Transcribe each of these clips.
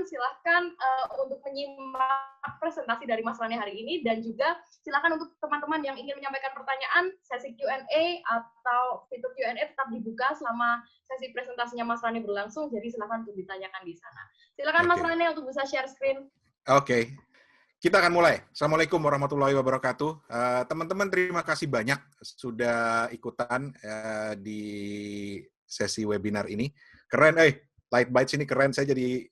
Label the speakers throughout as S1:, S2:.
S1: teman-teman silahkan untuk menyimak presentasi dari Mas Rani hari ini, dan juga silahkan untuk teman-teman yang ingin menyampaikan pertanyaan, sesi Q&A atau fitur Q&A tetap dibuka selama sesi presentasinya Mas Rani berlangsung, jadi silahkan untuk ditanyakan di sana. Silakan Mas Rani untuk bisa share screen.
S2: Oke. Kita akan mulai. Assalamualaikum warahmatullahi wabarakatuh. Teman-teman, terima kasih banyak sudah ikutan di sesi webinar ini. Keren, Light Bites ini keren. Saya jadi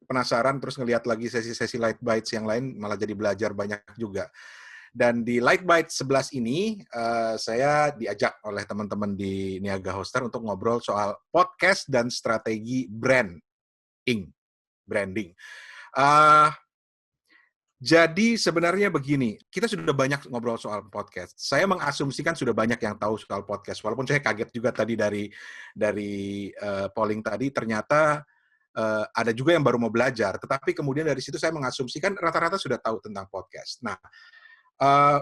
S2: penasaran, terus ngelihat lagi sesi-sesi Light Bites yang lain, malah jadi belajar banyak juga. Dan di Light Bites 11 ini, saya diajak oleh teman-teman di Niaga Hoster untuk ngobrol soal podcast dan strategi branding. Jadi sebenarnya begini, kita sudah banyak ngobrol soal podcast. Saya mengasumsikan sudah banyak yang tahu soal podcast. Walaupun saya kaget juga tadi dari polling tadi, ternyata ada juga yang baru mau belajar. Tetapi kemudian dari situ saya mengasumsikan rata-rata sudah tahu tentang podcast. Nah,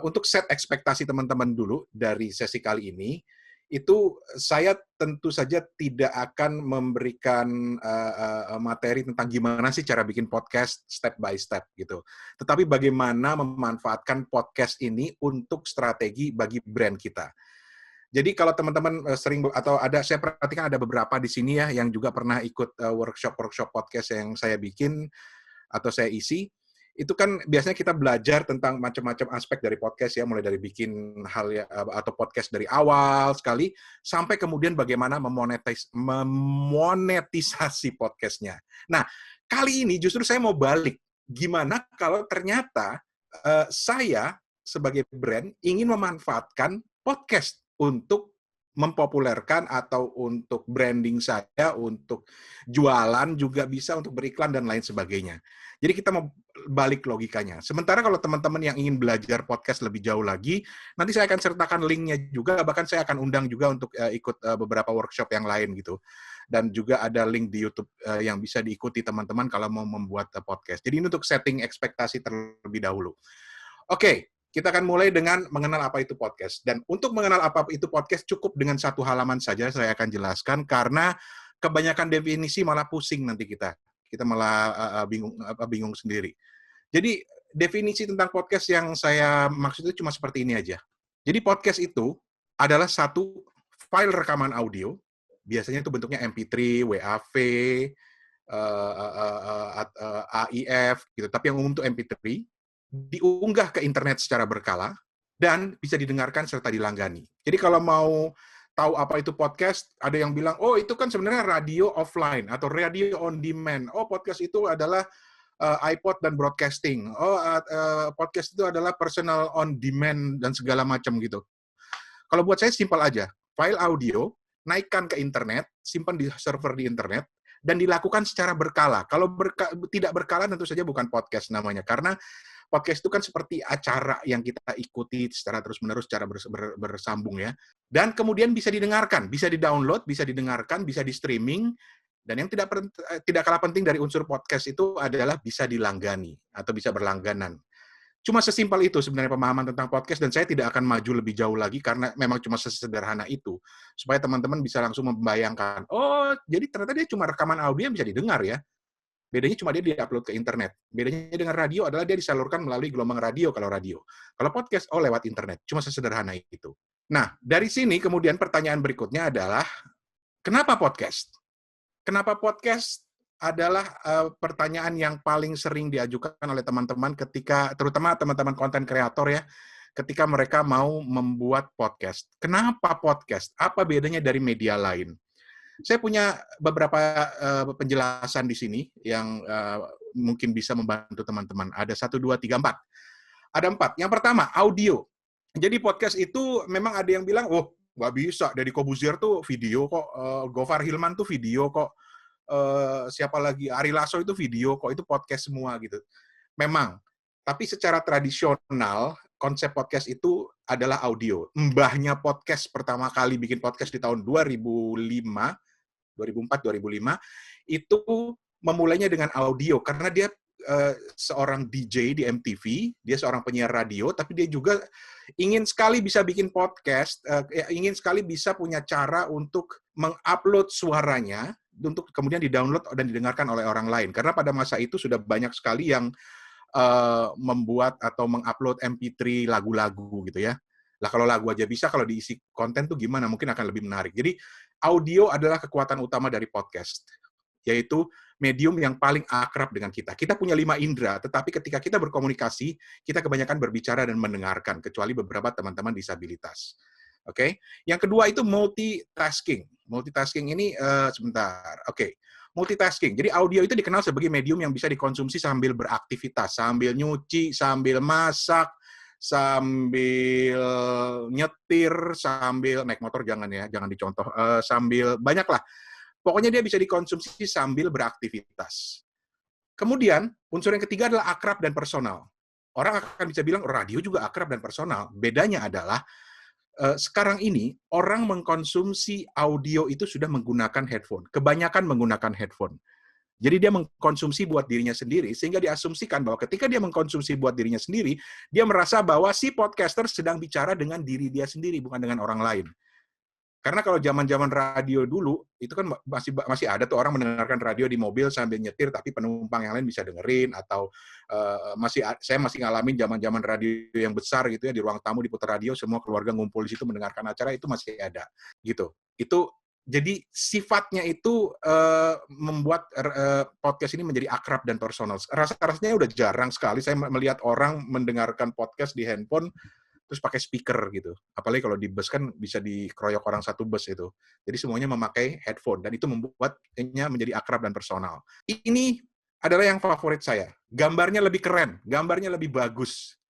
S2: untuk set ekspektasi teman-teman dulu dari sesi kali ini, itu saya tentu saja tidak akan memberikan materi tentang gimana sih cara bikin podcast step by step gitu. Tetapi bagaimana memanfaatkan podcast ini untuk strategi bagi brand kita. Jadi kalau teman-teman sering atau saya perhatikan ada beberapa di sini ya yang juga pernah ikut workshop podcast yang saya bikin atau saya isi. Itu kan biasanya kita belajar tentang macam-macam aspek dari podcast ya, mulai dari bikin hal ya, atau podcast dari awal sekali, sampai kemudian bagaimana memonetisasi podcastnya. Nah, kali ini justru saya mau balik. Gimana kalau ternyata saya sebagai brand ingin memanfaatkan podcast untuk mempopulerkan atau untuk branding saya, untuk jualan juga bisa, untuk beriklan dan lain sebagainya. Jadi kita mau balik logikanya. Sementara kalau teman-teman yang ingin belajar podcast lebih jauh lagi, nanti saya akan sertakan linknya juga, bahkan saya akan undang juga untuk ikut beberapa workshop yang lain gitu. Dan juga ada link di YouTube yang bisa diikuti teman-teman kalau mau membuat podcast. Jadi ini untuk setting ekspektasi terlebih dahulu. Oke, kita akan mulai dengan mengenal apa itu podcast. Dan untuk mengenal apa itu podcast, cukup dengan satu halaman saja saya akan jelaskan, karena kebanyakan definisi malah pusing nanti kita. Kita malah bingung sendiri. Jadi definisi tentang podcast yang saya maksud itu cuma seperti ini aja. Jadi podcast itu adalah satu file rekaman audio, biasanya itu bentuknya MP3, WAV, AIF, gitu. Tapi yang umum itu MP3, diunggah ke internet secara berkala, dan bisa didengarkan serta dilanggani. Jadi kalau mau tahu apa itu podcast, ada yang bilang, oh itu kan sebenarnya radio offline atau radio on demand. Oh podcast itu adalah iPod dan broadcasting. Oh podcast itu adalah personal on demand dan segala macam gitu. Kalau buat saya simpel aja, file audio, naikkan ke internet, simpan di server di internet, dan dilakukan secara berkala. Kalau tidak berkala tentu saja bukan podcast namanya, karena podcast itu kan seperti acara yang kita ikuti secara terus-menerus, secara bersambung ya. Dan kemudian bisa didengarkan, bisa di-download, bisa didengarkan, bisa di-streaming. Dan yang tidak kalah penting dari unsur podcast itu adalah bisa dilanggani atau bisa berlangganan. Cuma sesimpel itu sebenarnya pemahaman tentang podcast, dan saya tidak akan maju lebih jauh lagi karena memang cuma sesederhana itu. Supaya teman-teman bisa langsung membayangkan, oh jadi ternyata dia cuma rekaman audio yang bisa didengar ya. Bedanya cuma dia di-upload ke internet. Bedanya dengan radio adalah dia disalurkan melalui gelombang radio kalau radio. Kalau podcast, lewat internet. Cuma sesederhana itu. Nah, dari sini kemudian pertanyaan berikutnya adalah, kenapa podcast? Kenapa podcast adalah pertanyaan yang paling sering diajukan oleh teman-teman ketika, terutama teman-teman konten kreator ya, ketika mereka mau membuat podcast. Kenapa podcast? Apa bedanya dari media lain? Saya punya beberapa penjelasan di sini yang mungkin bisa membantu teman-teman. Ada 1, 2, 3, 4. Ada 4. Yang pertama, audio. Jadi podcast itu memang ada yang bilang, oh nggak bisa, Deddy Corbuzier tuh video kok, Gofar Hilman tuh video kok, siapa lagi, Ari Lasso itu video kok, itu podcast semua gitu. Memang. Tapi secara tradisional, konsep podcast itu adalah audio. Mbahnya podcast pertama kali bikin podcast di tahun 2004, 2005, itu memulainya dengan audio, karena dia seorang DJ di MTV, dia seorang penyiar radio, tapi dia juga ingin sekali bisa bikin podcast, ingin sekali bisa punya cara untuk mengupload suaranya untuk kemudian di-download dan didengarkan oleh orang lain. Karena pada masa itu sudah banyak sekali yang membuat atau mengupload MP3 lagu-lagu gitu ya. Lah kalau lagu aja bisa, kalau diisi konten tuh gimana? Mungkin akan lebih menarik. Jadi audio adalah kekuatan utama dari podcast, yaitu medium yang paling akrab dengan kita. Kita punya 5 indera, tetapi ketika kita berkomunikasi, kita kebanyakan berbicara dan mendengarkan, kecuali beberapa teman-teman disabilitas. Oke? Yang kedua itu multitasking. Multitasking ini, sebentar. Oke. Multitasking. Jadi audio itu dikenal sebagai medium yang bisa dikonsumsi sambil beraktivitas, sambil nyuci, sambil masak, sambil nyetir, sambil naik motor jangan ya, jangan dicontoh, sambil banyak lah. Pokoknya dia bisa dikonsumsi sambil beraktivitas. Kemudian, unsur yang ketiga adalah akrab dan personal. Orang akan bisa bilang, radio juga akrab dan personal. Bedanya adalah, sekarang ini, orang mengkonsumsi audio itu sudah menggunakan headphone. Kebanyakan menggunakan headphone. Jadi dia mengkonsumsi buat dirinya sendiri, sehingga diasumsikan bahwa ketika dia mengkonsumsi buat dirinya sendiri, dia merasa bahwa si podcaster sedang bicara dengan diri dia sendiri, bukan dengan orang lain. Karena kalau zaman-zaman radio dulu, itu kan masih ada tuh orang mendengarkan radio di mobil sambil nyetir, tapi penumpang yang lain bisa dengerin, atau saya masih ngalamin zaman-zaman radio yang besar gitu ya, di ruang tamu diputar radio, semua keluarga ngumpul di situ mendengarkan acara, itu masih ada gitu. Itu jadi sifatnya itu membuat podcast ini menjadi akrab dan personal. Rasanya udah jarang sekali saya melihat orang mendengarkan podcast di handphone terus pakai speaker gitu. Apalagi kalau di bus kan bisa dikeroyok orang satu bus itu. Jadi semuanya memakai headphone dan itu membuatnya menjadi akrab dan personal. Ini adalah yang favorit saya. Gambarnya lebih keren, gambarnya lebih bagus.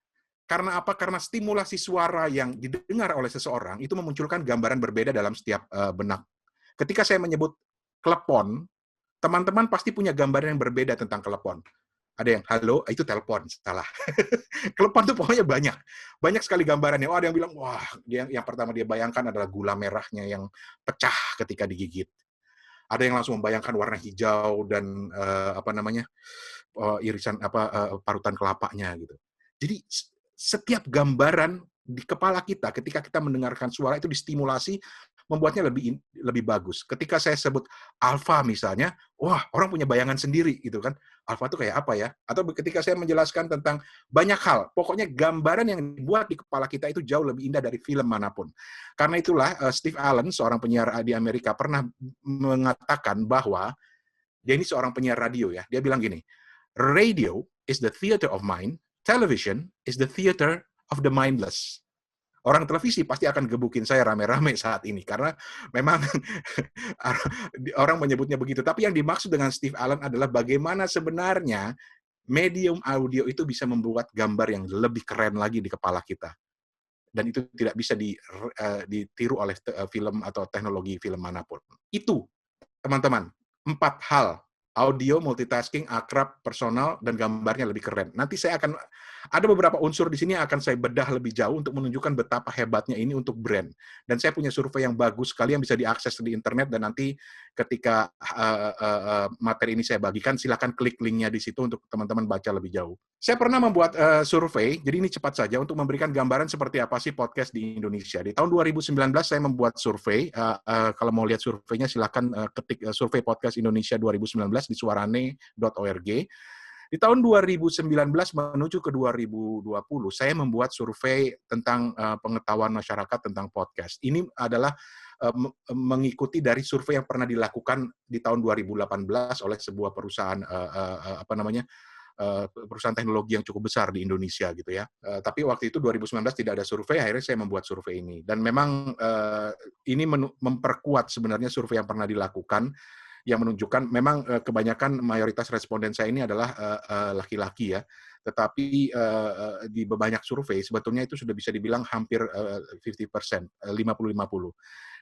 S2: Karena apa? Karena stimulasi suara yang didengar oleh seseorang itu memunculkan gambaran berbeda dalam setiap benak. Ketika saya menyebut klepon, teman-teman pasti punya gambaran yang berbeda tentang klepon. Ada yang, halo, itu telepon, salah. Klepon tuh pokoknya banyak. Banyak sekali gambarannya. Oh, ada yang bilang, wah, yang pertama dia bayangkan adalah gula merahnya yang pecah ketika digigit. Ada yang langsung membayangkan warna hijau dan irisan parutan kelapanya gitu. Jadi setiap gambaran di kepala kita ketika kita mendengarkan suara itu distimulasi membuatnya lebih bagus. Ketika saya sebut alfa misalnya, wah, orang punya bayangan sendiri gitu kan. Alfa itu kayak apa ya? Atau ketika saya menjelaskan tentang banyak hal, pokoknya gambaran yang dibuat di kepala kita itu jauh lebih indah dari film manapun. Karena itulah Steve Allen, seorang penyiar di Amerika, pernah mengatakan bahwa dia ini seorang penyiar radio ya. Dia bilang gini, radio is the theater of mind, television is the theater of the mindless. Orang televisi pasti akan gebukin saya rame-rame saat ini, karena memang orang menyebutnya begitu. Tapi yang dimaksud dengan Steve Allen adalah bagaimana sebenarnya medium audio itu bisa membuat gambar yang lebih keren lagi di kepala kita. Dan itu tidak bisa ditiru oleh film atau teknologi film manapun. Itu, teman-teman, 4 hal. Audio, multitasking, akrab, personal, dan gambarnya lebih keren. Nanti saya akan ada beberapa unsur di sini yang akan saya bedah lebih jauh untuk menunjukkan betapa hebatnya ini untuk brand. Dan saya punya survei yang bagus sekali yang bisa diakses di internet, dan nanti ketika materi ini saya bagikan, silakan klik linknya di situ untuk teman-teman baca lebih jauh. Saya pernah membuat survei, jadi ini cepat saja untuk memberikan gambaran seperti apa sih podcast di Indonesia. Di tahun 2019 saya membuat survei, kalau mau lihat surveinya silakan ketik survei podcast Indonesia 2019 di suarane.org. Di tahun 2019 menuju ke 2020, saya membuat survei tentang pengetahuan masyarakat tentang podcast. Ini adalah mengikuti dari survei yang pernah dilakukan di tahun 2018 oleh sebuah perusahaan perusahaan teknologi yang cukup besar di Indonesia gitu ya. Tapi waktu itu 2019 tidak ada survei, akhirnya saya membuat survei ini. Dan memang ini memperkuat sebenarnya survei yang pernah dilakukan, yang menunjukkan memang kebanyakan mayoritas responden saya ini adalah laki-laki ya. Tetapi di banyak survei sebetulnya itu sudah bisa dibilang hampir 50%, 50-50.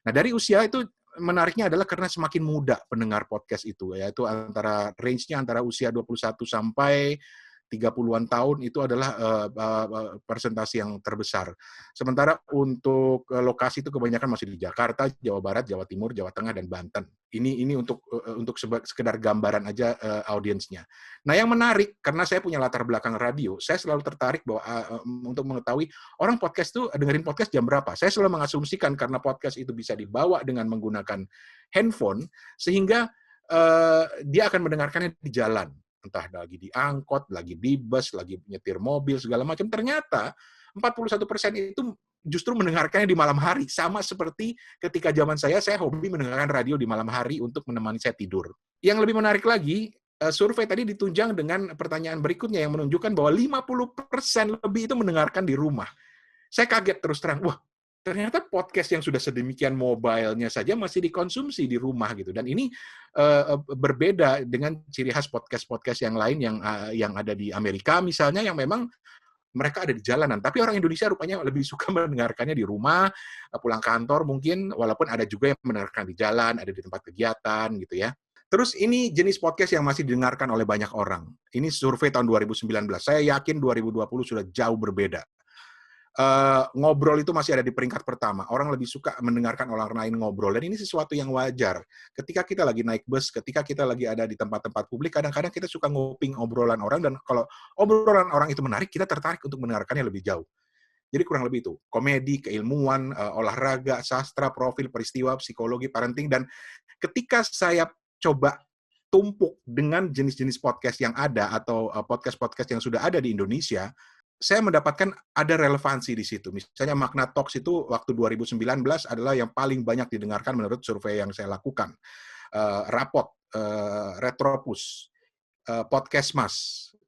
S2: Nah, dari usia itu menariknya adalah karena semakin muda pendengar podcast itu, yaitu range-nya antara usia 21 sampai 30-an tahun itu adalah persentase yang terbesar. Sementara untuk lokasi itu kebanyakan masih di Jakarta, Jawa Barat, Jawa Timur, Jawa Tengah, dan Banten. Ini untuk sekedar gambaran aja audiensnya. Nah, yang menarik, karena saya punya latar belakang radio, saya selalu tertarik bahwa untuk mengetahui orang podcast itu dengerin podcast jam berapa. Saya selalu mengasumsikan karena podcast itu bisa dibawa dengan menggunakan handphone, sehingga dia akan mendengarkannya di jalan, entah lagi di angkot, lagi di bus, lagi nyetir mobil segala macam. Ternyata 41% itu justru mendengarkannya di malam hari, sama seperti ketika zaman saya hobi mendengarkan radio di malam hari untuk menemani saya tidur. Yang lebih menarik lagi, survei tadi ditunjang dengan pertanyaan berikutnya yang menunjukkan bahwa 50% lebih itu mendengarkan di rumah. Saya kaget terus terang, wah, ternyata podcast yang sudah sedemikian mobile-nya saja masih dikonsumsi di rumah gitu. Dan ini berbeda dengan ciri khas podcast-podcast yang lain yang ada di Amerika misalnya, yang memang mereka ada di jalanan. Tapi orang Indonesia rupanya lebih suka mendengarkannya di rumah, pulang kantor mungkin, walaupun ada juga yang mendengarkan di jalan, ada di tempat kegiatan gitu ya. Terus ini jenis podcast yang masih didengarkan oleh banyak orang. Ini survei tahun 2019. Saya yakin 2020 sudah jauh berbeda. Ngobrol itu masih ada di peringkat pertama. Orang lebih suka mendengarkan orang lain ngobrol, dan ini sesuatu yang wajar. Ketika kita lagi naik bus, ketika kita lagi ada di tempat-tempat publik, kadang-kadang kita suka nguping obrolan orang, dan kalau obrolan orang itu menarik, kita tertarik untuk mendengarkannya lebih jauh. Jadi kurang lebih itu, komedi, keilmuan, olahraga, sastra, profil, peristiwa, psikologi, parenting, dan ketika saya coba tumpuk dengan jenis-jenis podcast yang ada, atau podcast-podcast yang sudah ada di Indonesia, saya mendapatkan ada relevansi di situ. Misalnya Magna Talks itu waktu 2019 adalah yang paling banyak didengarkan menurut survei yang saya lakukan. Rapot, Retropus, Podcast Mas,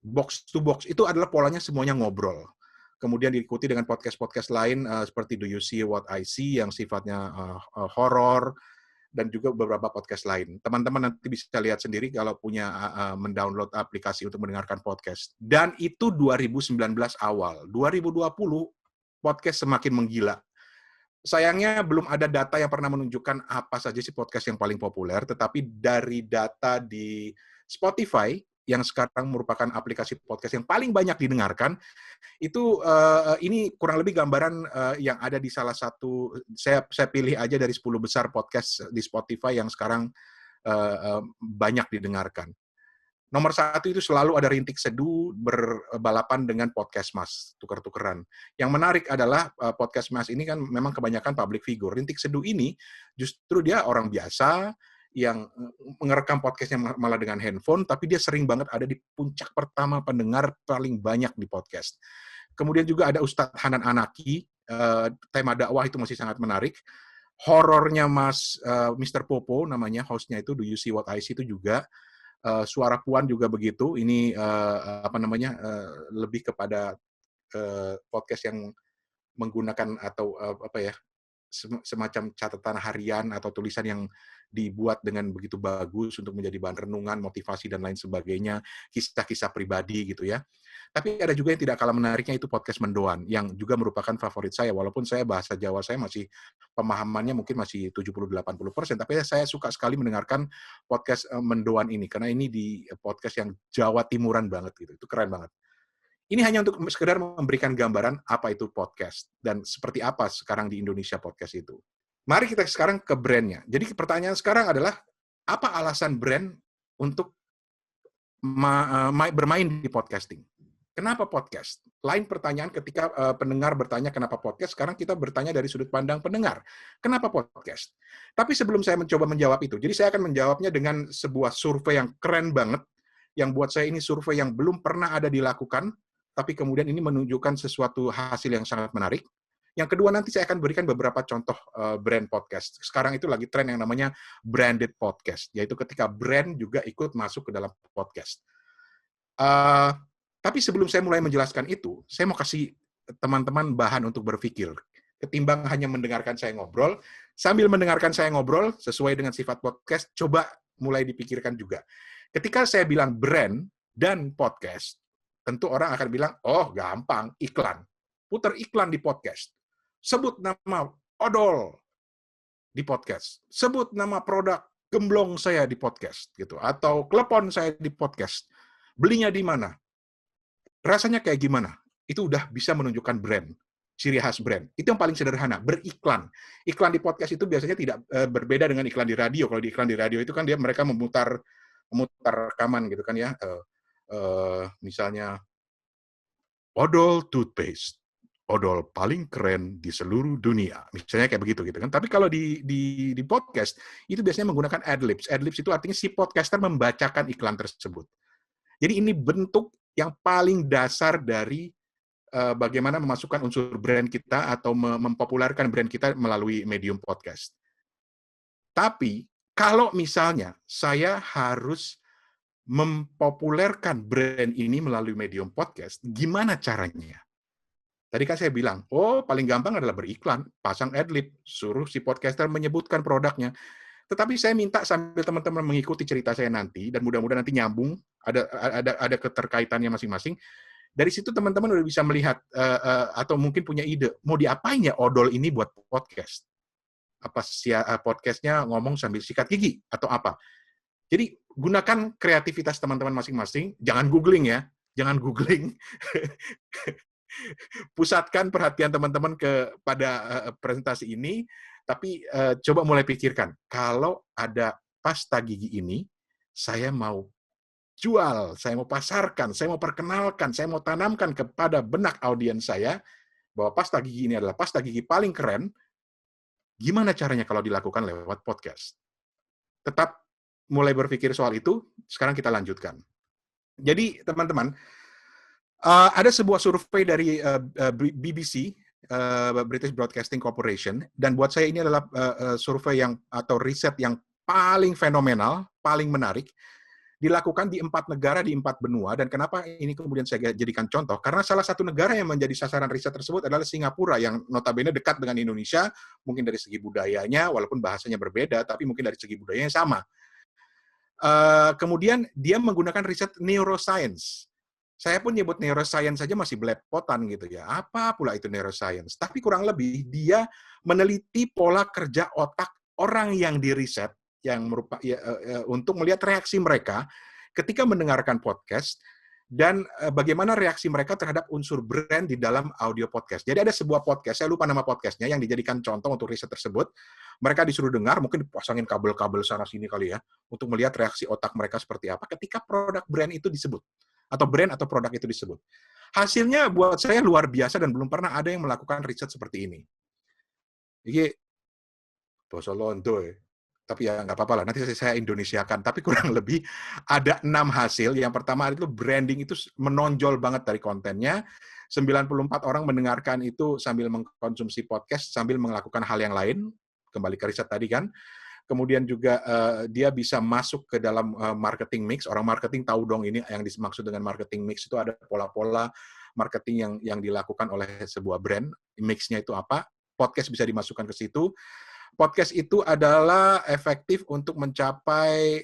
S2: Box to Box, itu adalah polanya semuanya ngobrol. Kemudian diikuti dengan podcast-podcast lain seperti Do You See What I See yang sifatnya horor, dan juga beberapa podcast lain. Teman-teman nanti bisa lihat sendiri kalau punya mendownload aplikasi untuk mendengarkan podcast. Dan itu 2019 awal. 2020 podcast semakin menggila. Sayangnya belum ada data yang pernah menunjukkan apa saja sih podcast yang paling populer, tetapi dari data di Spotify yang sekarang merupakan aplikasi podcast yang paling banyak didengarkan, itu ini kurang lebih gambaran yang ada di salah satu, saya pilih aja dari 10 besar podcast di Spotify yang sekarang banyak didengarkan. Nomor 1 itu selalu ada Rintik Seduh berbalapan dengan Podcast Mas, tuker-tukeran. Yang menarik adalah Podcast Mas ini kan memang kebanyakan public figure. Rintik Seduh ini justru dia orang biasa yang mengerekam podcastnya malah dengan handphone, tapi dia sering banget ada di puncak pertama pendengar paling banyak di podcast. Kemudian juga ada Ustadz Hanan Anaki, tema dakwah itu masih sangat menarik. Horornya Mas Mr. Popo namanya, hostnya itu Do You See What I See itu juga. Suara Puan juga begitu. Ini lebih kepada podcast yang menggunakan atau semacam catatan harian atau tulisan yang dibuat dengan begitu bagus untuk menjadi bahan renungan, motivasi, dan lain sebagainya, kisah-kisah pribadi gitu ya. Tapi ada juga yang tidak kalah menariknya, itu podcast Mendoan, yang juga merupakan favorit saya, walaupun saya bahasa Jawa saya masih, pemahamannya mungkin masih 70-80%, tapi saya suka sekali mendengarkan podcast Mendoan ini, karena ini di podcast yang Jawa Timuran banget gitu, itu keren banget. Ini hanya untuk sekedar memberikan gambaran apa itu podcast, dan seperti apa sekarang di Indonesia podcast itu. Mari kita sekarang ke brand-nya. Jadi pertanyaan sekarang adalah, apa alasan brand untuk bermain di podcasting? Kenapa podcast? Lain pertanyaan ketika pendengar bertanya kenapa podcast, sekarang kita bertanya dari sudut pandang pendengar. Kenapa podcast? Tapi sebelum saya mencoba menjawab itu, jadi saya akan menjawabnya dengan sebuah survei yang keren banget, yang buat saya ini survei yang belum pernah ada dilakukan, tapi kemudian ini menunjukkan sesuatu hasil yang sangat menarik. Yang kedua, nanti saya akan berikan beberapa contoh brand podcast. Sekarang itu lagi tren yang namanya branded podcast, yaitu ketika brand juga ikut masuk ke dalam podcast. Tapi sebelum saya mulai menjelaskan itu, saya mau kasih teman-teman bahan untuk berpikir. Ketimbang hanya mendengarkan saya ngobrol, sambil mendengarkan saya ngobrol, sesuai dengan sifat podcast, coba mulai dipikirkan juga. Ketika saya bilang brand dan podcast, tentu orang akan bilang, oh gampang, iklan. Putar iklan di podcast. Sebut nama odol di podcast. Sebut nama produk gemblong saya di podcast, gitu, atau klepon saya di podcast. Belinya di mana? Rasanya kayak gimana? Itu udah bisa menunjukkan brand, ciri khas brand. Itu yang paling sederhana, beriklan. Iklan di podcast itu biasanya tidak berbeda dengan iklan di radio. Kalau di iklan di radio itu kan mereka memutar rekaman gitu kan ya. Misalnya odol toothpaste, odol paling keren di seluruh dunia. Misalnya kayak begitu gitu kan. Tapi kalau di podcast itu biasanya menggunakan adlibs. Adlibs itu artinya si podcaster membacakan iklan tersebut. Jadi ini bentuk yang paling dasar dari bagaimana memasukkan unsur brand kita atau mempopulerkan brand kita melalui medium podcast. Tapi kalau misalnya saya harus mempopulerkan brand ini melalui medium podcast, gimana caranya? Tadi kan saya bilang, paling gampang adalah beriklan, pasang adlib, suruh si podcaster menyebutkan produknya. Tetapi saya minta sambil teman-teman mengikuti cerita saya nanti, dan mudah-mudahan nanti nyambung, ada keterkaitannya masing-masing. Dari situ teman-teman udah bisa melihat atau mungkin punya ide, mau diapain ya odol ini buat podcast? Apa podcastnya ngomong sambil sikat gigi atau apa? Jadi gunakan kreativitas teman-teman masing-masing, jangan googling ya, jangan googling. Pusatkan perhatian teman-teman pada presentasi ini, tapi coba mulai pikirkan, kalau ada pasta gigi ini, saya mau jual, saya mau pasarkan, saya mau perkenalkan, saya mau tanamkan kepada benak audiens saya, bahwa pasta gigi ini adalah pasta gigi paling keren, gimana caranya kalau dilakukan lewat podcast? Tetap mulai berpikir soal itu, sekarang kita lanjutkan. Jadi, teman-teman, ada sebuah survei dari BBC, British Broadcasting Corporation, dan buat saya ini adalah survei atau riset yang paling fenomenal, paling menarik, dilakukan di 4 negara di 4 benua. Dan kenapa ini kemudian saya jadikan contoh? Karena salah satu negara yang menjadi sasaran riset tersebut adalah Singapura, yang notabene dekat dengan Indonesia, mungkin dari segi budayanya, walaupun bahasanya berbeda, tapi mungkin dari segi budayanya sama. Kemudian dia menggunakan riset neuroscience. Saya pun nyebut neuroscience saja masih belepotan gitu ya. Apa pula itu neuroscience? Tapi kurang lebih dia meneliti pola kerja otak orang yang diriset, yang untuk melihat reaksi mereka ketika mendengarkan podcast dan bagaimana reaksi mereka terhadap unsur brand di dalam audio podcast. Jadi ada sebuah podcast, saya lupa nama podcastnya, yang dijadikan contoh untuk riset tersebut. Mereka disuruh dengar, mungkin dipasangin kabel-kabel sana-sini kali ya, untuk melihat reaksi otak mereka seperti apa ketika produk brand itu disebut, atau brand atau produk itu disebut. Hasilnya buat saya luar biasa dan belum pernah ada yang melakukan riset seperti ini. Jadi, bahasa Londo ya. Tapi ya nggak apa-apa lah, nanti saya Indonesiakan. Tapi kurang lebih ada 6 hasil. Yang pertama itu branding itu menonjol banget dari kontennya. 94 orang mendengarkan itu sambil mengkonsumsi podcast, sambil melakukan hal yang lain. Kembali ke riset tadi kan. Kemudian juga dia bisa masuk ke dalam marketing mix. Orang marketing tahu dong ini yang dimaksud dengan marketing mix itu ada pola-pola marketing yang dilakukan oleh sebuah brand. Mix-nya itu apa? Podcast bisa dimasukkan ke situ. Podcast itu adalah efektif untuk mencapai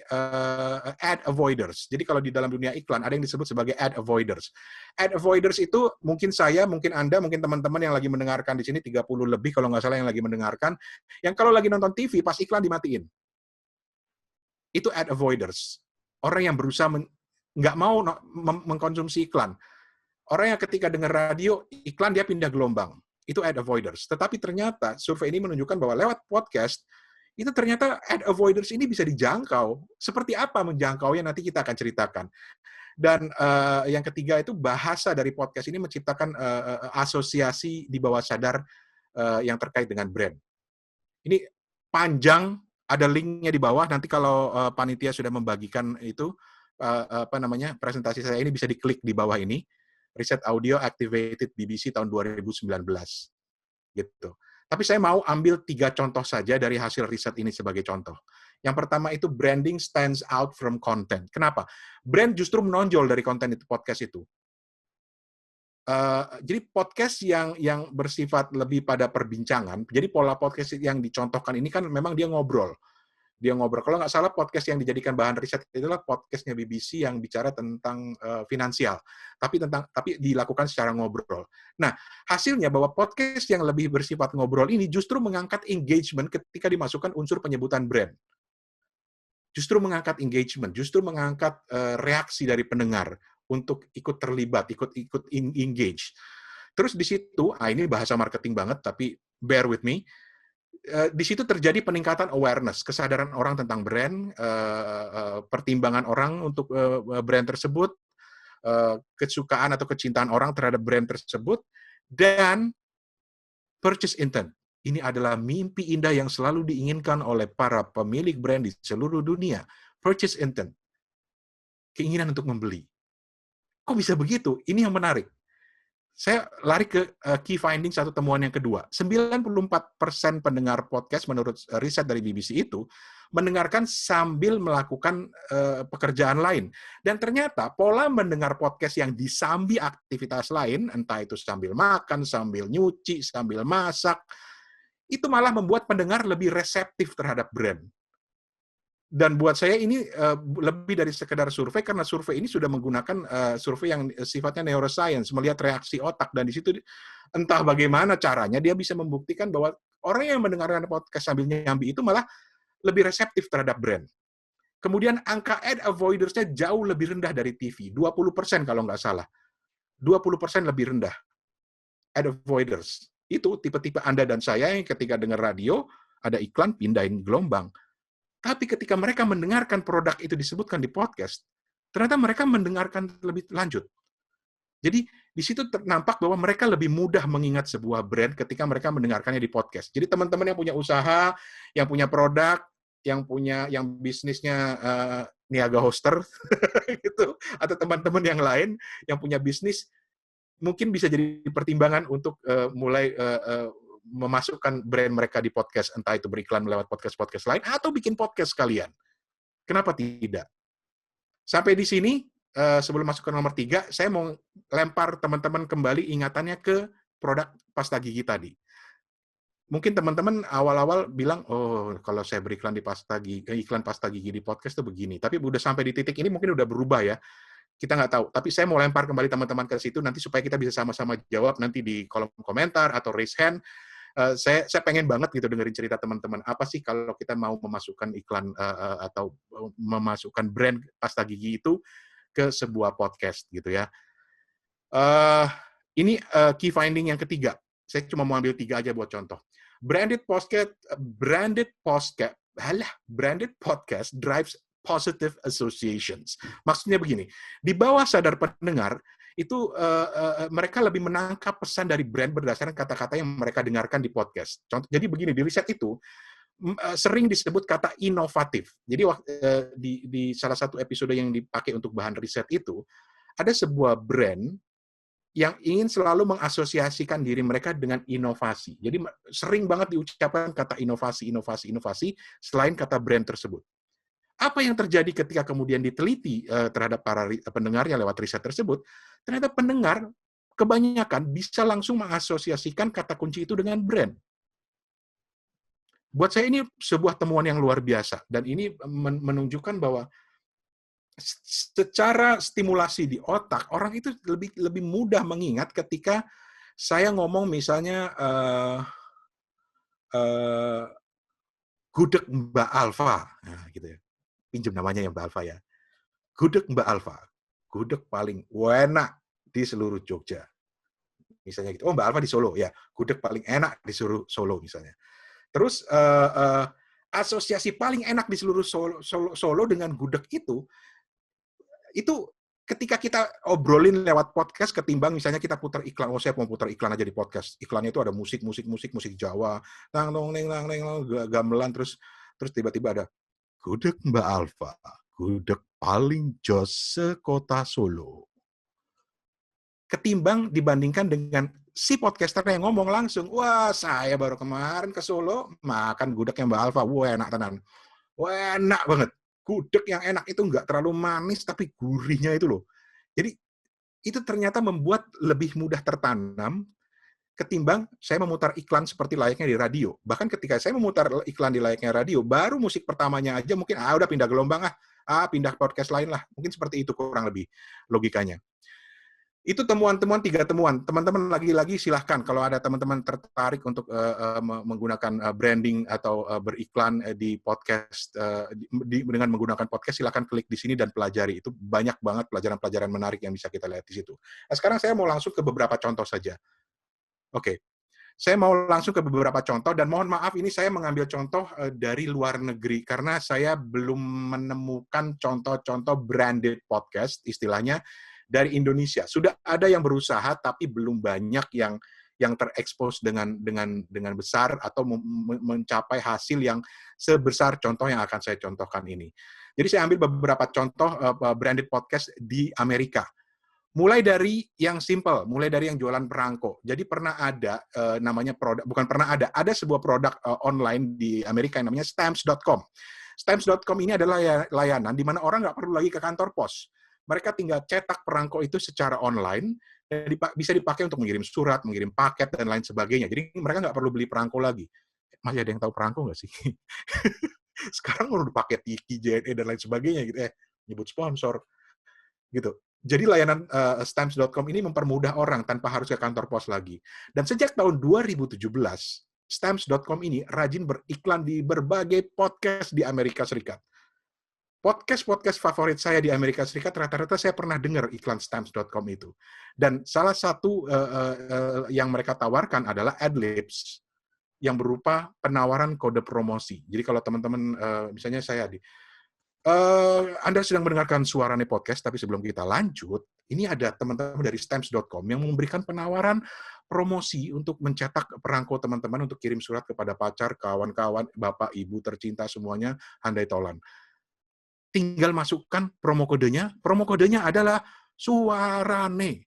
S2: ad avoiders. Jadi kalau di dalam dunia iklan ada yang disebut sebagai ad avoiders. Ad avoiders itu mungkin saya, mungkin Anda, mungkin teman-teman yang lagi mendengarkan di sini 30 lebih kalau nggak salah yang lagi mendengarkan, yang kalau lagi nonton TV pas iklan dimatiin. Itu ad avoiders. Orang yang berusaha nggak mau mengkonsumsi iklan. Orang yang ketika dengar radio, iklan dia pindah gelombang. Itu ad avoiders. Tetapi ternyata survei ini menunjukkan bahwa lewat podcast, itu ternyata ad avoiders ini bisa dijangkau. Seperti apa menjangkaunya nanti kita akan ceritakan. Dan yang ketiga itu bahasa dari podcast ini menciptakan asosiasi di bawah sadar yang terkait dengan brand. Ini panjang, ada linknya di bawah. Nanti kalau panitia sudah membagikan itu, presentasi saya ini bisa diklik di bawah ini. Riset Audio Activated BBC tahun 2019. Gitu. Tapi saya mau ambil 3 contoh saja dari hasil riset ini sebagai contoh. Yang pertama itu branding stands out from content. Kenapa? Brand justru menonjol dari konten itu, podcast itu. Jadi podcast yang bersifat lebih pada perbincangan, jadi pola podcast yang dicontohkan ini kan memang dia ngobrol. Kalau nggak salah podcast yang dijadikan bahan riset itulah podcastnya BBC yang bicara tentang finansial, tapi dilakukan secara ngobrol. Nah, hasilnya bahwa podcast yang lebih bersifat ngobrol ini justru mengangkat engagement ketika dimasukkan unsur penyebutan brand. Justru mengangkat engagement, justru mengangkat reaksi dari pendengar untuk ikut terlibat, ikut engage. Terus di situ, ini bahasa marketing banget, tapi bear with me. Di situ terjadi peningkatan awareness, kesadaran orang tentang brand, pertimbangan orang untuk brand tersebut, kesukaan atau kecintaan orang terhadap brand tersebut, Dan purchase intent. Ini adalah mimpi indah yang selalu diinginkan oleh para pemilik brand di seluruh dunia. Purchase intent. Keinginan untuk membeli. Kok bisa begitu? Ini yang menarik. Saya lari ke key finding satu temuan yang kedua. 94% pendengar podcast menurut riset dari BBC itu mendengarkan sambil melakukan pekerjaan lain. Dan ternyata pola mendengar podcast yang disambi aktivitas lain, entah itu sambil makan, sambil nyuci, sambil masak, itu malah membuat pendengar lebih reseptif terhadap brand. Dan buat saya ini lebih dari sekedar survei, karena survei ini sudah menggunakan survei yang sifatnya neuroscience, melihat reaksi otak, dan di situ entah bagaimana caranya dia bisa membuktikan bahwa orang yang mendengarkan podcast sambil nyambi itu malah lebih reseptif terhadap brand. Kemudian angka ad avoiders-nya jauh lebih rendah dari TV, 20% kalau nggak salah. 20% lebih rendah ad avoiders. Itu tipe-tipe Anda dan saya yang ketika dengar radio, ada iklan, pindahin gelombang. Tapi ketika mereka mendengarkan produk itu disebutkan di podcast, ternyata mereka mendengarkan lebih lanjut. Jadi di situ nampak bahwa mereka lebih mudah mengingat sebuah brand ketika mereka mendengarkannya di podcast. Jadi teman-teman yang punya usaha, yang punya produk, yang bisnisnya niaga hoster gitu, atau teman-teman yang lain yang punya bisnis, mungkin bisa jadi pertimbangan untuk mulai memasukkan brand mereka di podcast, entah itu beriklan lewat podcast-podcast lain, atau bikin podcast sekalian. Kenapa tidak? Sampai di sini, sebelum masuk ke nomor 3, saya mau lempar teman-teman kembali ingatannya ke produk pasta gigi tadi. Mungkin teman-teman awal-awal bilang, oh kalau saya beriklan di iklan pasta gigi di podcast itu begini. Tapi udah sampai di titik ini mungkin udah berubah ya. Kita nggak tahu. Tapi saya mau lempar kembali teman-teman ke situ nanti supaya kita bisa sama-sama jawab nanti di kolom komentar atau raise hand. Saya pengen banget gitu dengerin cerita teman-teman. Apa sih kalau kita mau memasukkan iklan atau memasukkan brand pasta gigi itu ke sebuah podcast gitu ya. Ini key finding yang ketiga. Saya cuma mau ambil 3 aja buat contoh. Branded podcast drives positive associations. Maksudnya begini, di bawah sadar pendengar itu mereka lebih menangkap pesan dari brand berdasarkan kata-kata yang mereka dengarkan di podcast. Contoh, jadi begini, di riset itu sering disebut kata inovatif. Jadi di salah satu episode yang dipakai untuk bahan riset itu, ada sebuah brand yang ingin selalu mengasosiasikan diri mereka dengan inovasi. Jadi sering banget diucapkan kata inovasi, inovasi, inovasi, selain kata brand tersebut. Apa yang terjadi ketika kemudian diteliti terhadap para pendengarnya lewat riset tersebut, ternyata pendengar kebanyakan bisa langsung mengasosiasikan kata kunci itu dengan brand. Buat saya ini sebuah temuan yang luar biasa, dan ini menunjukkan bahwa secara stimulasi di otak, orang itu lebih mudah mengingat ketika saya ngomong misalnya gudeg Mbak Alfa, nah, gitu ya. Pinjam namanya ya Mbak Alfa ya. Gudeg Mbak Alfa, gudeg paling enak di seluruh Jogja. Misalnya gitu. Oh Mbak Alfa di Solo ya, gudeg paling enak di seluruh Solo misalnya. Terus asosiasi paling enak di seluruh Solo dengan gudeg itu ketika kita obrolin lewat podcast ketimbang misalnya kita putar iklan, oh saya mau putar iklan aja di podcast. Iklannya itu ada musik Jawa, gamelan, terus tiba-tiba ada gudeg Mbak Alfa, gudeg paling jos sekota Solo. Ketimbang dibandingkan dengan si podcaster yang ngomong langsung, wah saya baru kemarin ke Solo makan gudeg yang Mbak Alfa, wah enak tenan. Wah enak banget. Gudeg yang enak itu nggak terlalu manis, tapi gurihnya itu loh. Jadi, itu ternyata membuat lebih mudah tertanam ketimbang saya memutar iklan seperti layaknya di radio. Bahkan ketika saya memutar iklan di layaknya radio, baru musik pertamanya aja mungkin, udah pindah gelombang pindah podcast lain lah. Mungkin seperti itu kurang lebih logikanya. Itu temuan-temuan 3 temuan. Teman-teman lagi-lagi silahkan kalau ada teman-teman tertarik untuk menggunakan branding atau beriklan di podcast dengan menggunakan podcast, silahkan klik di sini dan pelajari. Itu banyak banget pelajaran-pelajaran menarik yang bisa kita lihat di situ. Nah, sekarang saya mau langsung ke beberapa contoh saja. Oke. Saya mau langsung ke beberapa contoh, dan mohon maaf ini saya mengambil contoh dari luar negeri karena saya belum menemukan contoh-contoh branded podcast istilahnya dari Indonesia. Sudah ada yang berusaha, tapi belum banyak yang yang terekspos dengan besar atau mencapai hasil yang sebesar contoh yang akan saya contohkan ini. Jadi saya ambil beberapa contoh branded podcast di Amerika. Mulai dari yang simple, mulai dari yang jualan perangko. Jadi pernah ada namanya produk, bukan pernah ada sebuah produk online di Amerika yang namanya Stamps.com. Stamps.com ini adalah layanan di mana orang nggak perlu lagi ke kantor pos. Mereka tinggal cetak perangko itu secara online, dan bisa dipakai untuk mengirim surat, mengirim paket, dan lain sebagainya. Jadi mereka nggak perlu beli perangko lagi. Masih ada yang tahu perangko nggak sih? Sekarang udah pakai Tiki, JNE, dan lain sebagainya gitu. Nyebut sponsor gitu. Jadi layanan Stamps.com ini mempermudah orang tanpa harus ke kantor pos lagi. Dan sejak tahun 2017, Stamps.com ini rajin beriklan di berbagai podcast di Amerika Serikat. Podcast-podcast favorit saya di Amerika Serikat, rata-rata saya pernah dengar iklan Stamps.com itu. Dan salah satu yang mereka tawarkan adalah Adlibs, yang berupa penawaran kode promosi. Jadi kalau teman-teman, misalnya saya Anda sedang mendengarkan Suarane Podcast, tapi sebelum kita lanjut, ini ada teman-teman dari Stamps.com yang memberikan penawaran promosi untuk mencetak perangko teman-teman untuk kirim surat kepada pacar, kawan-kawan, bapak, ibu, tercinta, semuanya, handai tolan. Tinggal masukkan promo kodenya. Promo kodenya adalah Suarane.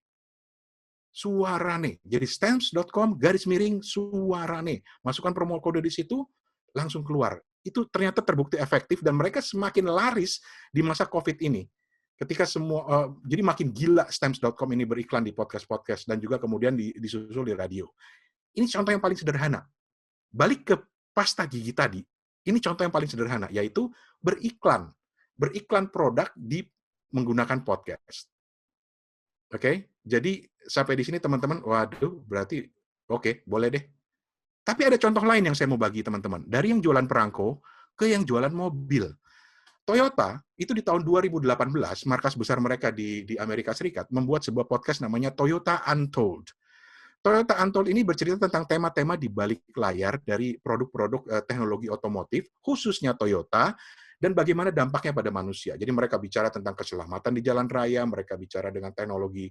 S2: Suarane. Jadi stamps.com/suarane. Masukkan promo kode di situ, langsung keluar. Itu ternyata terbukti efektif dan mereka semakin laris di masa COVID ini. Ketika semua, jadi makin gila Stamps.com ini beriklan di podcast-podcast dan juga kemudian disusul di radio. Ini contoh yang paling sederhana. Balik ke pasta gigi tadi, ini contoh yang paling sederhana, yaitu beriklan. Beriklan produk menggunakan podcast. Oke? Jadi sampai di sini teman-teman, waduh, berarti oke, boleh deh. Tapi ada contoh lain yang saya mau bagi teman-teman. Dari yang jualan perangko ke yang jualan mobil. Toyota, itu di tahun 2018, markas besar mereka di Amerika Serikat, membuat sebuah podcast namanya Toyota Untold. Toyota Untold ini bercerita tentang tema-tema di balik layar dari produk-produk teknologi otomotif, khususnya Toyota, dan bagaimana dampaknya pada manusia. Jadi mereka bicara tentang keselamatan di jalan raya, mereka bicara dengan teknologi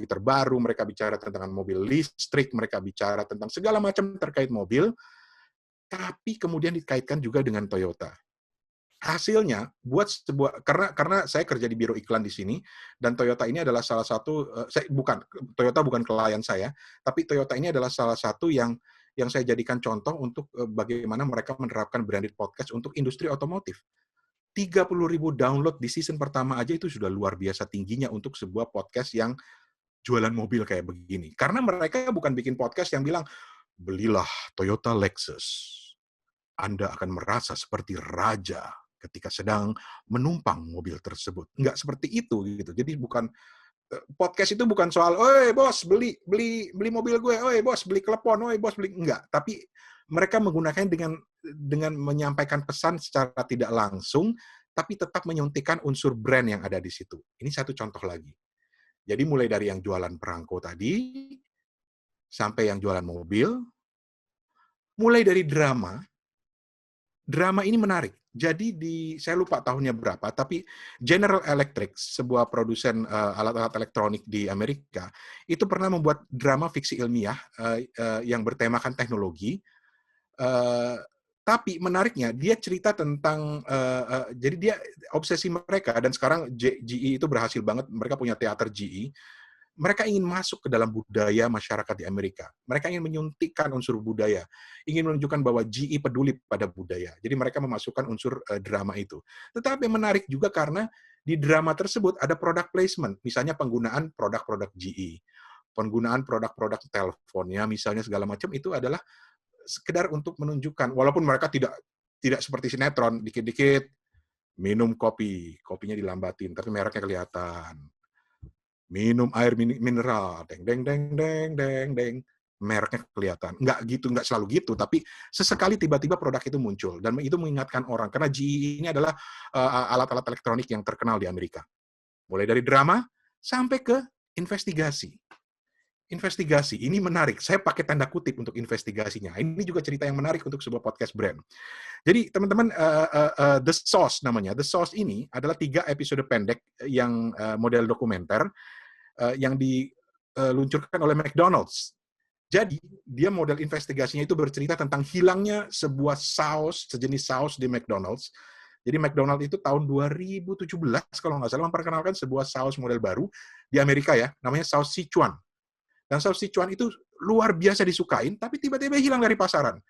S2: terbaru, mereka bicara tentang mobil listrik, mereka bicara tentang segala macam terkait mobil, tapi kemudian dikaitkan juga dengan Toyota. Hasilnya buat karena saya kerja di biro iklan di sini dan Toyota ini adalah salah satu Toyota bukan klien saya, tapi Toyota ini adalah salah satu yang saya jadikan contoh untuk bagaimana mereka menerapkan branded podcast untuk industri otomotif. 30.000 download di season pertama aja itu sudah luar biasa tingginya untuk sebuah podcast yang jualan mobil kayak begini. Karena mereka bukan bikin podcast yang bilang, belilah Toyota Lexus. Anda akan merasa seperti raja ketika sedang menumpang mobil tersebut. Nggak seperti itu gitu. Jadi podcast itu bukan soal, "Oi bos, beli mobil gue, oi bos, beli klepon, oi bos, beli." Enggak, tapi mereka menggunakannya dengan menyampaikan pesan secara tidak langsung, tapi tetap menyuntikkan unsur brand yang ada di situ. Ini satu contoh lagi. Jadi mulai dari yang jualan perangko tadi, sampai yang jualan mobil, mulai dari drama ini menarik. Jadi saya lupa tahunnya berapa, tapi General Electric, sebuah produsen alat-alat elektronik di Amerika, itu pernah membuat drama fiksi ilmiah yang bertemakan teknologi. Tapi menariknya, dia cerita tentang, jadi dia obsesi mereka, dan sekarang GE itu berhasil banget, mereka punya teater GE, mereka ingin masuk ke dalam budaya masyarakat di Amerika. Mereka ingin menyuntikkan unsur budaya, ingin menunjukkan bahwa GE peduli pada budaya. Jadi mereka memasukkan unsur drama itu. Tetapi menarik juga karena di drama tersebut ada product placement, misalnya penggunaan produk-produk GE, penggunaan produk-produk teleponnya, misalnya segala macam, itu adalah sekedar untuk menunjukkan, walaupun mereka tidak seperti sinetron, dikit-dikit minum kopinya dilambatin, tapi mereknya kelihatan. Minum air mineral, deng deng deng deng deng deng, mereknya kelihatan. Nggak selalu gitu, tapi sesekali tiba-tiba produk itu muncul dan itu mengingatkan orang karena GE ini adalah alat-alat elektronik yang terkenal di Amerika. Mulai dari drama sampai ke investigasi. Investigasi ini menarik. Saya pakai tanda kutip untuk investigasinya. Ini juga cerita yang menarik untuk sebuah podcast brand. Jadi teman-teman, The Sauce namanya. The Sauce ini adalah 3 episode pendek yang model dokumenter yang diluncurkan oleh McDonald's. Jadi, dia model investigasinya itu bercerita tentang hilangnya sebuah saus, sejenis saus di McDonald's. Jadi McDonald's itu tahun 2017, kalau nggak salah, memperkenalkan sebuah saus model baru di Amerika ya, namanya saus Sichuan. Dan saus Sichuan itu luar biasa disukain, tapi tiba-tiba hilang dari pasaran.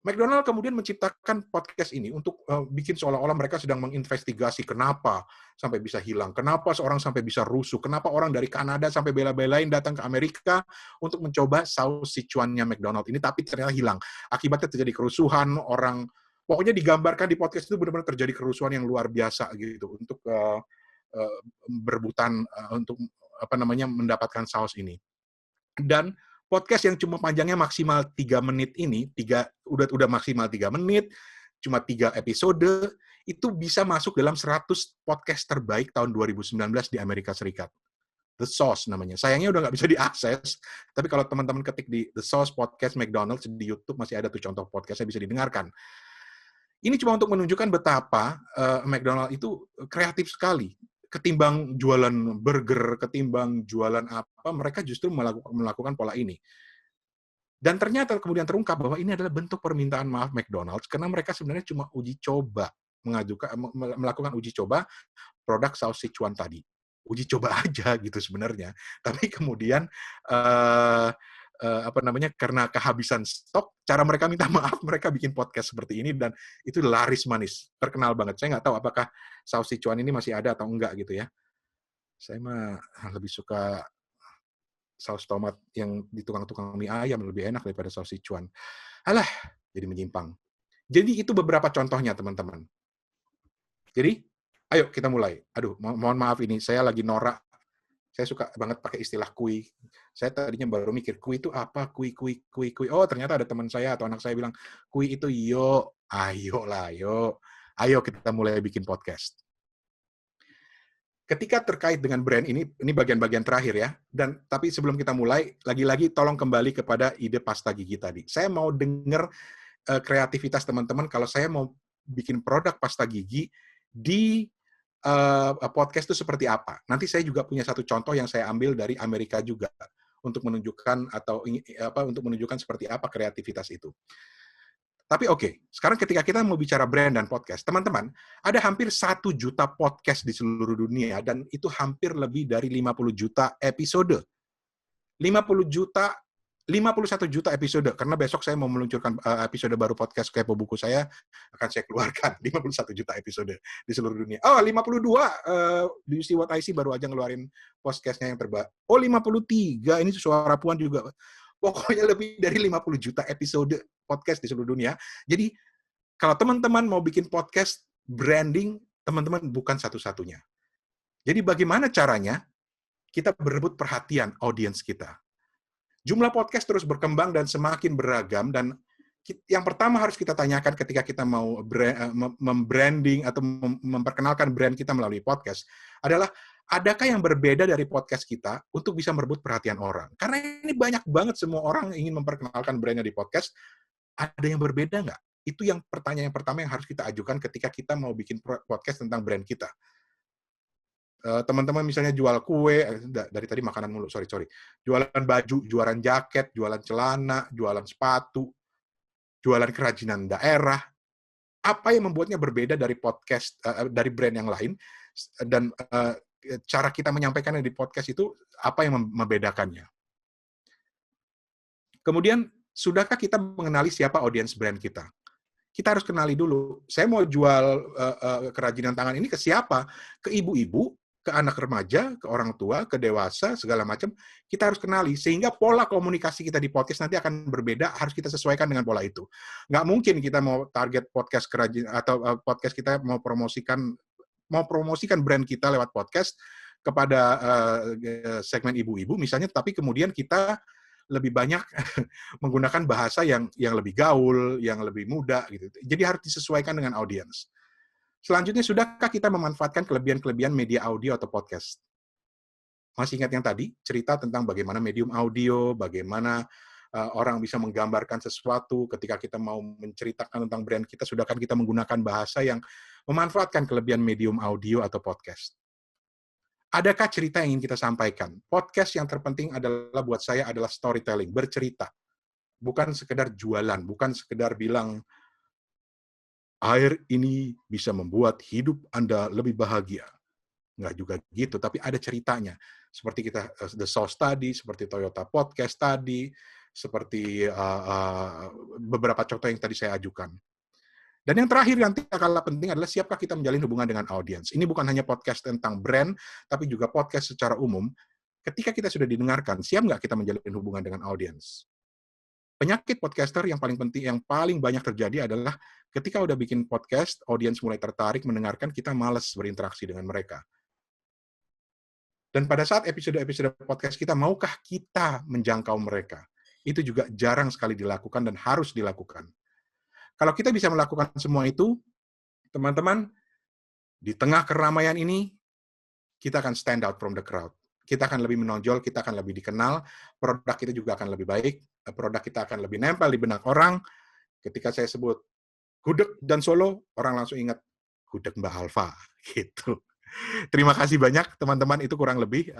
S2: McDonald kemudian menciptakan podcast ini untuk bikin seolah-olah mereka sedang menginvestigasi kenapa sampai bisa hilang, kenapa seorang sampai bisa rusuh, kenapa orang dari Kanada sampai bela-belain datang ke Amerika untuk mencoba saus Sichuan-nya McDonald ini, tapi ternyata hilang. Akibatnya terjadi kerusuhan, orang pokoknya digambarkan di podcast itu benar-benar terjadi kerusuhan yang luar biasa gitu untuk berebutan untuk mendapatkan saus ini. Dan podcast yang cuma panjangnya maksimal 3 menit ini, udah maksimal 3 menit, cuma 3 episode, itu bisa masuk dalam 100 podcast terbaik tahun 2019 di Amerika Serikat. The Sauce namanya. Sayangnya udah nggak bisa diakses, tapi kalau teman-teman ketik di The Sauce Podcast McDonald's di YouTube masih ada tuh contoh podcastnya bisa didengarkan. Ini cuma untuk menunjukkan betapa McDonald itu kreatif sekali. Ketimbang jualan burger, ketimbang jualan apa, mereka justru melakukan pola ini. Dan ternyata kemudian terungkap bahwa ini adalah bentuk permintaan maaf McDonald's karena mereka sebenarnya cuma melakukan uji coba produk saus Sichuan tadi. Uji coba aja gitu sebenarnya. Tapi kemudian karena kehabisan stok, cara mereka minta maaf, mereka bikin podcast seperti ini dan itu laris manis, terkenal banget. Saya nggak tahu apakah saus Sichuan ini masih ada atau enggak gitu ya. Saya mah lebih suka saus tomat yang di tukang-tukang mie ayam lebih enak daripada saus Sichuan. Alah, jadi menyimpang. Jadi itu beberapa contohnya, teman-teman. Jadi, ayo kita mulai. Aduh, mohon maaf ini, saya lagi norak. Saya suka banget pakai istilah kui. Saya tadinya baru mikir, kui itu apa? Kui. Oh, ternyata ada teman saya atau anak saya bilang, kui itu yo. Ayo lah, yo. Ayo kita mulai bikin podcast. Ketika terkait dengan brand ini bagian-bagian terakhir ya. Tapi sebelum kita mulai, lagi-lagi tolong kembali kepada ide pasta gigi tadi. Saya mau dengar kreativitas teman-teman kalau saya mau bikin produk pasta gigi di podcast itu seperti apa. Nanti saya juga punya satu contoh yang saya ambil dari Amerika juga untuk menunjukkan seperti apa kreativitas itu. Tapi oke, sekarang ketika kita mau bicara brand dan podcast, teman-teman, ada hampir 1 juta podcast di seluruh dunia dan itu hampir lebih dari 50 juta episode. 51 juta episode, karena besok saya mau meluncurkan episode baru podcast Kepo Buku saya, akan saya keluarkan 51 juta episode di seluruh dunia. Oh, 52, Do You See What I See baru aja ngeluarin podcastnya yang terbaru. Oh, 53, ini Suara Puan juga. Pokoknya lebih dari 50 juta episode podcast di seluruh dunia. Jadi, kalau teman-teman mau bikin podcast branding, teman-teman bukan satu-satunya. Jadi, bagaimana caranya kita berebut perhatian audiens kita? Jumlah podcast terus berkembang dan semakin beragam, dan yang pertama harus kita tanyakan ketika kita mau membranding atau memperkenalkan brand kita melalui podcast adalah, adakah yang berbeda dari podcast kita untuk bisa merebut perhatian orang? Karena ini banyak banget semua orang ingin memperkenalkan brandnya di podcast, ada yang berbeda nggak? Itu pertanyaan yang pertama yang harus kita ajukan ketika kita mau bikin podcast tentang brand kita. Teman-teman misalnya jual kue, dari tadi makanan mulu, sorry. Jualan baju, jualan jaket, jualan celana, jualan sepatu, jualan kerajinan daerah. Apa yang membuatnya berbeda dari podcast, dari brand yang lain, dan cara kita menyampaikannya di podcast itu, apa yang membedakannya. Kemudian, sudahkah kita mengenali siapa audiens brand kita? Kita harus kenali dulu. Saya mau jual kerajinan tangan ini ke siapa? Ke ibu-ibu, ke anak remaja, ke orang tua, ke dewasa, segala macam. Kita harus kenali, sehingga pola komunikasi kita di podcast nanti akan berbeda, harus kita sesuaikan dengan pola itu. Nggak mungkin kita mau target podcast kerajinan, atau podcast kita mau promosikan brand kita lewat podcast kepada segmen ibu-ibu, misalnya, tapi kemudian kita lebih banyak menggunakan bahasa yang lebih gaul, yang lebih muda, gitu. Jadi harus disesuaikan dengan audiens. Selanjutnya, sudahkah kita memanfaatkan kelebihan-kelebihan media audio atau podcast? Masih ingat yang tadi? Cerita tentang bagaimana medium audio, bagaimana orang bisa menggambarkan sesuatu ketika kita mau menceritakan tentang brand kita, sudahkah kita menggunakan bahasa yang memanfaatkan kelebihan medium audio atau podcast? Adakah cerita yang ingin kita sampaikan? Podcast yang terpenting adalah buat saya adalah storytelling, bercerita. Bukan sekedar jualan, bukan sekedar bilang, air ini bisa membuat hidup Anda lebih bahagia. Nggak juga gitu, tapi ada ceritanya. Seperti kita, The Source tadi, seperti Toyota Podcast tadi, seperti beberapa contoh yang tadi saya ajukan. Dan yang terakhir yang tidak kalah penting adalah siapkah kita menjalin hubungan dengan audiens. Ini bukan hanya podcast tentang brand, tapi juga podcast secara umum. Ketika kita sudah didengarkan, siap nggak kita menjalin hubungan dengan audiens? Penyakit podcaster yang paling penting, yang paling banyak terjadi adalah ketika udah bikin podcast, audiens mulai tertarik mendengarkan, kita malas berinteraksi dengan mereka. Dan pada saat episode-episode podcast kita, maukah kita menjangkau mereka? Itu juga jarang sekali dilakukan dan harus dilakukan. Kalau kita bisa melakukan semua itu, teman-teman, di tengah keramaian ini, kita akan stand out from the crowd. Kita akan lebih menonjol, kita akan lebih dikenal, produk kita juga akan lebih baik, produk kita akan lebih nempel di benak orang. Ketika saya sebut gudeg dan Solo, orang langsung ingat gudeg Mbak Alfa, gitu. Terima kasih banyak, teman-teman. Itu kurang lebih